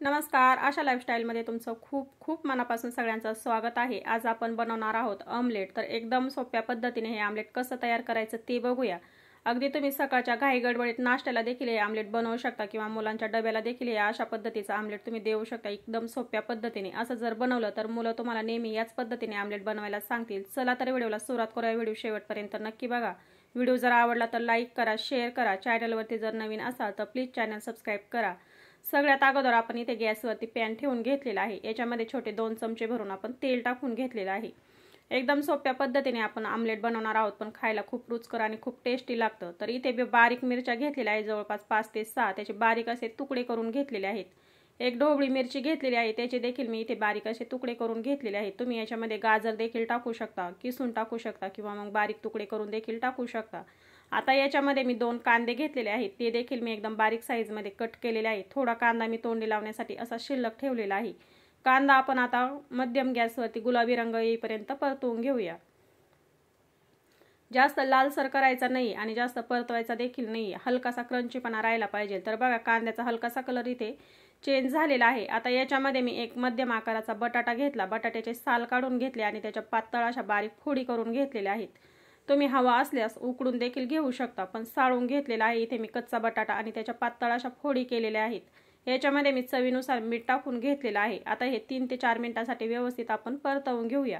नमस्कार, आशा लाईफस्टाईलमध्ये तुमचं खूप खूप मनापासून सगळ्यांचं स्वागत आहे। आज आपण बनवणार आहोत ऑमलेट। तर एकदम सोप्या पद्धतीने हे ऑमलेट कसं तयार करायचं ते बघूया। अगदी तुम्ही सकाळच्या घाई गडबडीत नाश्त्याला देखील हे ऑमलेट बनवू शकता किंवा मुलांच्या डब्याला देखील हे अशा पद्धतीचं ऑमलेट तुम्ही देऊ शकता एकदम सोप्या पद्धतीने। असं जर बनवलं तर मुलं तुम्हाला नेहमी याच पद्धतीने ऑमलेट बनवायला सांगतील। चला तर व्हिडिओला सुरुवात करूया। व्हिडिओ शेवटपर्यंत नक्की बघा। व्हिडिओ जर आवडला तर लाईक करा, शेअर करा। चॅनलवरती जर नवीन असाल तर प्लीज चॅनल सबस्क्राइब करा। सगळ्यात अगोदर आपण इथे गॅसवरती पॅन ठेवून घेतलेला आहे। याच्यामध्ये छोटे 2 चमचे भरून आपण तेल टाकून घेतलेलं आहे। एकदम सोप्या पद्धतीने आपण ऑमलेट बनवणार आहोत, पण खायला खूप रुचकर आणि खूप टेस्टी लागतं। तर इथे बारीक मिरच्या घेतलेल्या आहे, जवळपास 5 ते 6 त्याचे बारीक असे तुकडे करून घेतलेले आहेत। एक ढोबळी मिरची घेतलेली आहे, त्याचे देखील मी इथे बारीक असे तुकडे करून घेतलेले आहेत। तुम्ही याच्यामध्ये गाजर देखील टाकू शकता, किसून टाकू शकता किंवा मग बारीक तुकडे करून देखील टाकू शकता। आता याच्यामध्ये मी 2 कांदे घेतलेले आहेत, ते देखील मी एकदम बारीक साईजमध्ये कट केलेले आहे। थोडा कांदा मी तोंडी लावण्यासाठी असा शिल्लक ठेवलेला आहे। कांदा आपण आता मध्यम गॅसवरती गुलाबी रंग येईपर्यंत परतवून घेऊया। जास्त लालसर करायचा नाही आणि जास्त परतवायचा देखील नाही, हलकासा क्रंचीपणा राहायला पाहिजे। तर बघा कांद्याचा हलकासा कलर इथे चेंज झालेला आहे। आता याच्यामध्ये मी एक मध्यम आकाराचा बटाटा घेतला, बटाट्याचे साल काढून घेतले आणि त्याच्या पातळ अशा बारीक फोडी करून घेतलेल्या आहेत। तुम्ही हवा असल्यास उकडून देखील घेऊ शकता, पण साळून घेतलेला आहे इथे मी कच्चा बटाटा आणि त्याच्या पातळ अशा फोडी केलेल्या आहेत। याच्यामध्ये मी चवीनुसार मीठ टाकून घेतलेलं आहे। आता हे 3 ते 4 मिनिटांसाठी व्यवस्थित आपण परतवून घेऊया।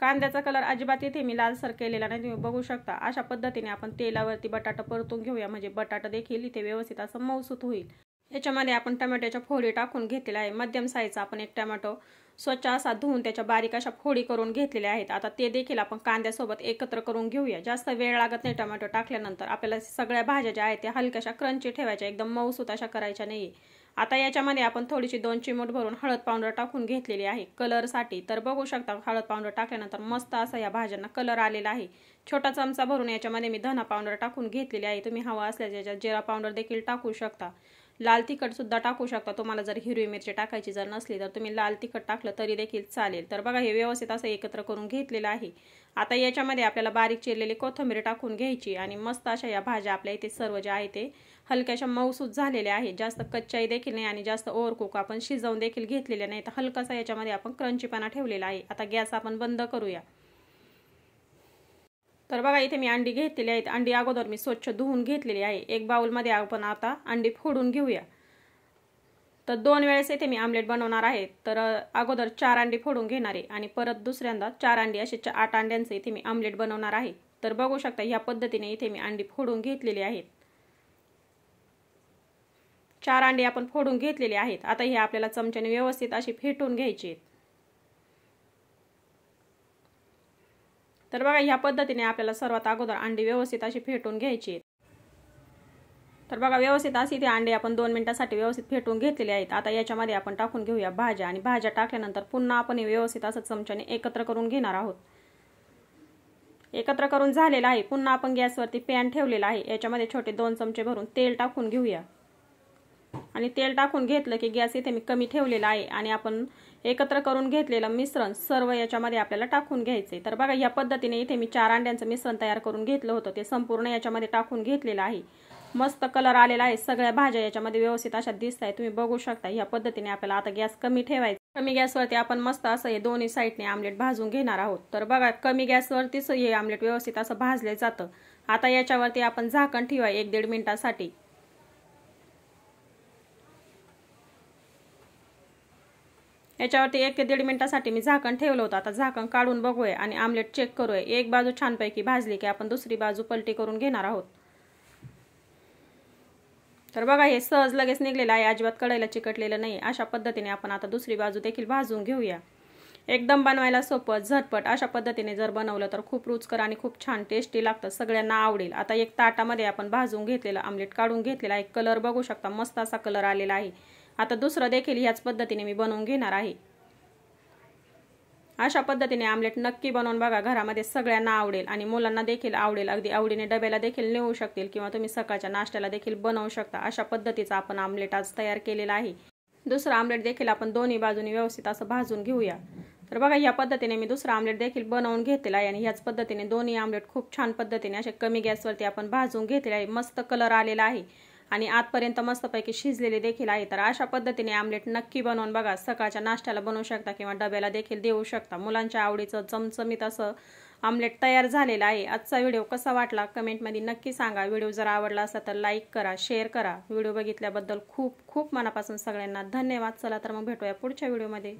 कांद्याचा कलर अजिबात इथे मी लालसर केलेला नाही, तुम्ही बघू शकता। अशा पद्धतीने आपण तेलावरती बटाटा परतून घेऊया, म्हणजे बटाटा देखील इथे व्यवस्थित असं मऊसूत होईल। याच्यामध्ये आपण टोमॅटोच्या फोडी टाकून घेतलेल्या आहे। मध्यम साईजचा आपण एक टोमॅटो स्वच्छ असा धुवून त्याच्या बारीक अशा फोडी करून घेतलेल्या आहेत। आता ते देखील आपण कांद्यासोबत एकत्र करून घेऊया। जास्त वेळ लागत नाही टोमॅटो टाकल्यानंतर। आपल्याला सगळ्या भाज्या ज्या आहेत त्या हलक्याशा क्रंची ठेवायच्या, एकदम मऊसूत अशा करायच्या नाही। आता याच्यामध्ये आपण थोडीशी 2 चिमूट भरून हळद पावडर टाकून घेतलेली आहे कलरसाठी। तर बघू शकता हळद पावडर टाकल्यानंतर मस्त असा या भाज्यांना कलर आलेला आहे। छोटा चमचा भरून याच्यामध्ये मी धना पावडर टाकून घेतलेली आहे। तुम्ही हवा असल्यास याच्यात जिरा पावडर देखील टाकू शकता, लाल तिखट सुद्धा टाकू शकता। तुम्हाला जर हिरवी मिरची टाकायची जर नसली तर तुम्ही लाल तिखट टाकलं तरी देखील चालेल। तर बघा हे व्यवस्थित असं एकत्र करून घेतलेलं आहे। आता याच्यामध्ये आपल्याला बारीक चिरलेली कोथिंबीर टाकून घ्यायची आणि मस्त अशा या भाज्या आपल्या इथे सर्व ज्या आहेत ते हलक्याशा मऊसूत झालेल्या आहेत। जास्त कच्चाही देखील नाही आणि जास्त ओव्हरकुक आपण शिजवून देखील घेतलेल्या नाही। तर हलकासा याच्यामध्ये आपण क्रंचीपणा ठेवलेला आहे। आता गॅस आपण बंद करूया। तर बघा इथे मी अंडी घेतलेली आहेत। अंडी अगोदर मी स्वच्छ धुवून घेतलेली आहे। एक बाउलमध्ये आपण आता अंडी फोडून घेऊया। तर 2 वेळेस इथे मी ऑमलेट बनवणार आहे। तर अगोदर 4 अंडी फोडून घेणार आहे आणि परत दुसऱ्यांदा 4 अंडी, असे 8 अंड्यांचे इथे मी ऑमलेट बनवणार आहे। तर बघू शकता ह्या पद्धतीने इथे मी अंडी फोडून घेतलेली आहेत। 4 अंडी आपण फोडून घेतलेली आहेत। आता हे आपल्याला चमच्याने व्यवस्थित अशी फेटून घ्यायची आहेत। तर बघा ह्या पद्धतीने आपल्याला सर्वात अगोदर अंडी व्यवस्थित अशी फेटून घ्यायची आहेत। तर बघा व्यवस्थित अशी ते अंडे आपण 2 मिनिटांसाठी व्यवस्थित फेटून घेतलेले आहेत। आता याच्यामध्ये आपण टाकून घेऊया भाज्या आणि भाज्या टाकल्यानंतर पुन्हा आपण व्यवस्थित असं चमच्याने एकत्र करून घेणार आहोत। एकत्र करून झालेला आहे। पुन्हा आपण गॅसवरती पॅन ठेवलेला आहे। याच्यामध्ये छोटे 2 चमचे भरून तेल टाकून घेऊया आणि तेल टाकून घेतलं की गॅस इथे मी कमी ठेवलेला आहे आणि आपण एकत्र करून घेतलेलं मिश्रण सर्व याच्यामध्ये आपल्याला टाकून घ्यायचे। तर बघा या पद्धतीने इथे मी 4 अंड्यांचं मिश्रण तयार करून घेतलं होतं, ते संपूर्ण याच्यामध्ये टाकून घेतलेलं आहे। मस्त कलर आलेला आहे। सगळ्या भाज्या याच्यामध्ये व्यवस्थित अशा दिसत आहेत, तुम्ही बघू शकता। या पद्धतीने आपल्याला आता गॅस कमी ठेवायचा। कमी गॅसवरती आपण मस्त असं हे दोन्ही साईडने ऑमलेट भाजून घेणार आहोत। तर बघा कमी गॅसवरतीच हे ऑमलेट व्यवस्थित असं भाजले जातं। आता याच्यावरती आपण झाकण ठेवूया 1-1.5 मिनिटांसाठी। याच्यावरती 1 ते 1.5 मिनिटांसाठी मी झाकण ठेवलं होतं। आता झाकण काढून बघूया आणि ऑमलेट चेक करूया। एक बाजू छानपैकी भाजली की आपण दुसरी बाजू पलटी करून घेणार आहोत। तर बघा हे सहज लगेच निघलेलं आहे, अजिबात कढईला चिकटलेलं नाही। अशा पद्धतीने आपण आता दुसरी बाजू देखील भाजून घेऊया। एकदम बनवायला सोपं, झटपट अशा पद्धतीने जर बनवलं तर खूप रुचकर आणि खूप छान टेस्टी लागतं, सगळ्यांना आवडेल। आता एक ताटामध्ये आपण भाजून घेतलेलं ऑमलेट काढून घेतलेला आहे। कलर बघू शकता, मस्त असा कलर आलेला आहे। आता दुसरं देखील ह्याच पद्धतीने मी बनवून घेणार आहे। अशा पद्धतीने ऑमलेट नक्की बनवून बघा, घरामध्ये सगळ्यांना आवडेल आणि मुलांना देखील आवडेल। अगदी आवडीने डब्याला देखील नेऊ शकतील किंवा तुम्ही सकाळच्या नाश्त्याला देखील बनवू शकता। अशा पद्धतीचा आपण ऑमलेट आज तयार केलेला आहे। दुसरं ऑमलेट देखील आपण दोन्ही बाजूनी व्यवस्थित असं भाजून घेऊया। तर बघा या पद्धतीने मी दुसरा ऑमलेट देखील बनवून घेतलेला आहे आणि ह्याच पद्धतीने दोन्ही ऑमलेट खूप छान पद्धतीने असे कमी गॅसवरती आपण भाजून घेतलेले आहे। मस्त कलर आलेला आहे आणि आतपर्यंत मस्तपैकी शिजलेले देखील आहे। तर अशा पद्धतीने आमलेट नक्की बनवून बघा। सकाळच्या नाश्त्याला बनवू शकता किंवा डब्याला देखील देऊ शकता। मुलांच्या आवडीचं चमचमीत असं आमलेट तयार झालेलं आहे। आजचा व्हिडिओ कसा वाटला कमेंटमध्ये नक्की सांगा। व्हिडिओ जर आवडला असेल तर लाईक करा, शेअर करा। व्हिडिओ बघितल्याबद्दल खूप खूप मनापासून सगळ्यांना धन्यवाद। चला तर मग भेटूया पुढच्या व्हिडिओमध्ये।